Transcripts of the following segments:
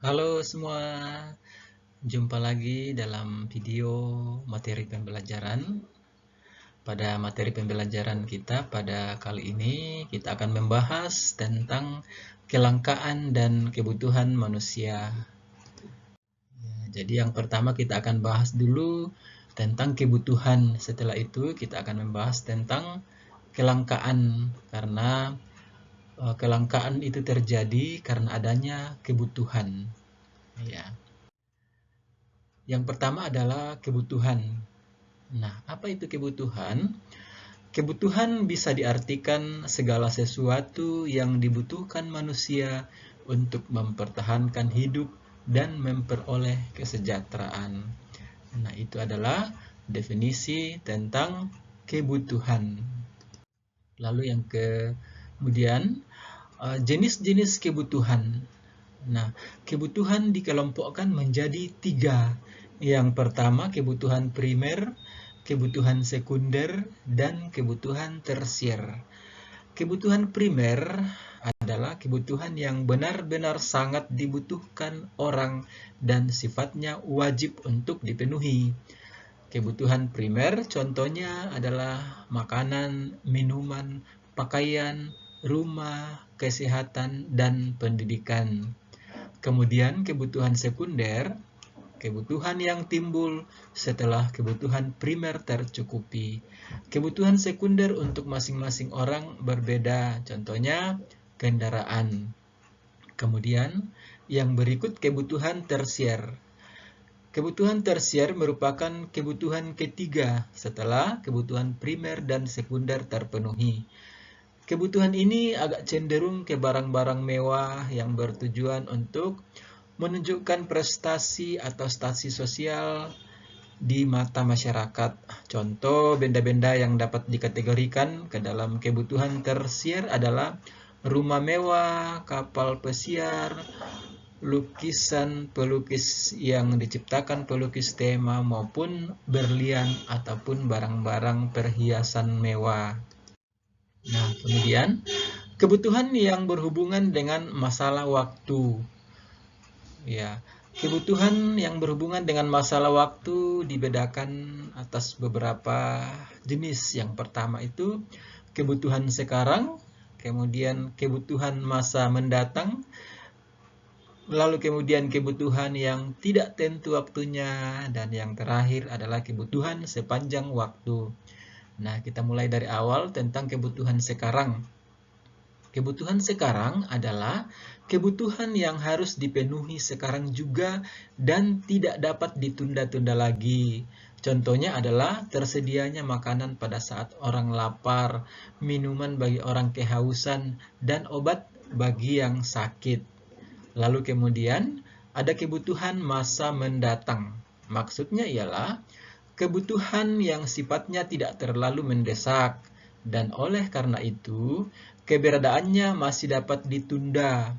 Halo semua, jumpa lagi dalam video materi pembelajaran. Pada materi pembelajaran kita pada kali ini, kita akan membahas tentang kelangkaan dan kebutuhan manusia. Jadi yang pertama kita akan bahas dulu tentang kebutuhan. Setelah itu kita akan membahas tentang kelangkaan, karena kelangkaan itu terjadi karena adanya kebutuhan. Ya. Yang pertama adalah kebutuhan. Nah, apa itu kebutuhan? Kebutuhan bisa diartikan segala sesuatu yang dibutuhkan manusia untuk mempertahankan hidup dan memperoleh kesejahteraan. Nah, itu adalah definisi tentang kebutuhan. Lalu yang kemudian, jenis-jenis kebutuhan. Nah, kebutuhan dikelompokkan menjadi 3. Yang pertama, kebutuhan primer, kebutuhan sekunder, dan kebutuhan tersier. Kebutuhan primer adalah kebutuhan yang benar-benar sangat dibutuhkan orang dan sifatnya wajib untuk dipenuhi. Kebutuhan primer contohnya adalah makanan, minuman, pakaian, rumah, kesehatan, dan pendidikan. Kemudian kebutuhan sekunder, kebutuhan yang timbul setelah kebutuhan primer tercukupi. Kebutuhan sekunder untuk masing-masing orang berbeda, contohnya kendaraan. Kemudian yang berikut kebutuhan tersier. Kebutuhan tersier merupakan kebutuhan ketiga setelah kebutuhan primer dan sekunder terpenuhi. Kebutuhan ini agak cenderung ke barang-barang mewah yang bertujuan untuk menunjukkan prestasi atau stasi sosial di mata masyarakat. Contoh benda-benda yang dapat dikategorikan ke dalam kebutuhan tersier adalah rumah mewah, kapal pesiar, lukisan pelukis yang diciptakan pelukis tema, maupun berlian ataupun barang-barang perhiasan mewah. Nah, kemudian kebutuhan yang berhubungan dengan masalah waktu. Ya, kebutuhan yang berhubungan dengan masalah waktu dibedakan atas beberapa jenis. Yang pertama itu kebutuhan sekarang, kemudian kebutuhan masa mendatang, lalu kemudian kebutuhan yang tidak tentu waktunya, dan yang terakhir adalah kebutuhan sepanjang waktu. Nah, kita mulai dari awal tentang kebutuhan sekarang. Kebutuhan sekarang adalah kebutuhan yang harus dipenuhi sekarang juga dan tidak dapat ditunda-tunda lagi. Contohnya adalah tersedianya makanan pada saat orang lapar, minuman bagi orang kehausan, dan obat bagi yang sakit. Lalu kemudian ada kebutuhan masa mendatang. Maksudnya ialah kebutuhan yang sifatnya tidak terlalu mendesak, dan oleh karena itu keberadaannya masih dapat ditunda.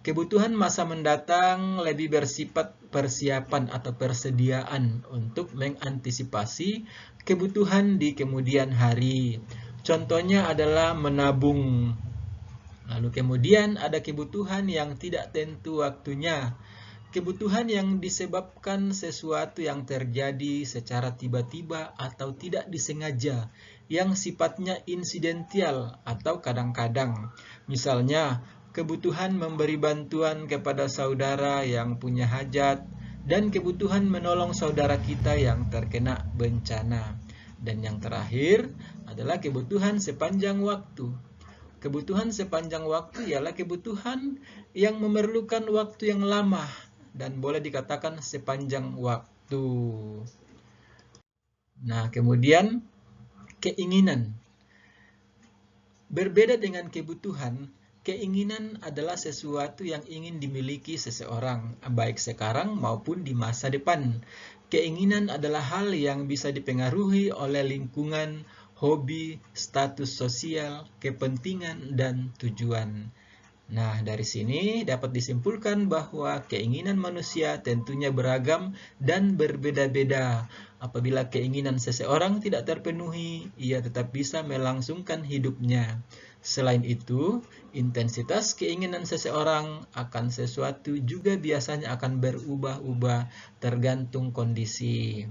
Kebutuhan masa mendatang lebih bersifat persiapan atau persediaan untuk mengantisipasi kebutuhan di kemudian hari. Contohnya adalah menabung. Lalu kemudian ada kebutuhan yang tidak tentu waktunya. Kebutuhan yang disebabkan sesuatu yang terjadi secara tiba-tiba atau tidak disengaja, yang sifatnya insidental atau kadang-kadang. Misalnya, kebutuhan memberi bantuan kepada saudara yang punya hajat, dan kebutuhan menolong saudara kita yang terkena bencana. Dan yang terakhir adalah kebutuhan sepanjang waktu. Kebutuhan sepanjang waktu ialah kebutuhan yang memerlukan waktu yang lama dan boleh dikatakan sepanjang waktu. Nah, kemudian keinginan. Berbeda dengan kebutuhan, keinginan adalah sesuatu yang ingin dimiliki seseorang, baik sekarang maupun di masa depan. Keinginan adalah hal yang bisa dipengaruhi oleh lingkungan, hobi, status sosial, kepentingan, dan tujuan. Nah, dari sini dapat disimpulkan bahwa keinginan manusia tentunya beragam dan berbeda-beda. Apabila keinginan seseorang tidak terpenuhi, ia tetap bisa melangsungkan hidupnya. Selain itu, intensitas keinginan seseorang akan sesuatu juga biasanya akan berubah-ubah tergantung kondisi.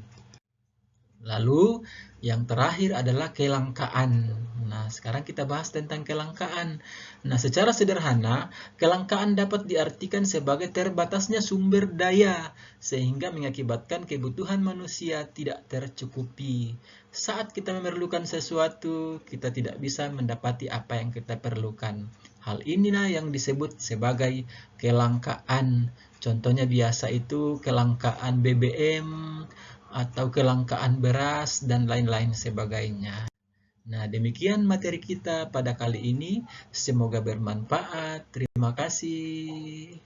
Lalu, yang terakhir adalah kelangkaan. Nah, sekarang kita bahas tentang kelangkaan. Nah, secara sederhana, kelangkaan dapat diartikan sebagai terbatasnya sumber daya, sehingga mengakibatkan kebutuhan manusia tidak tercukupi. Saat kita memerlukan sesuatu, kita tidak bisa mendapati apa yang kita perlukan. Hal inilah yang disebut sebagai kelangkaan. Contohnya biasa itu kelangkaan BBM, atau kelangkaan beras, dan lain-lain sebagainya. Nah, demikian materi kita pada kali ini. Semoga bermanfaat. Terima kasih.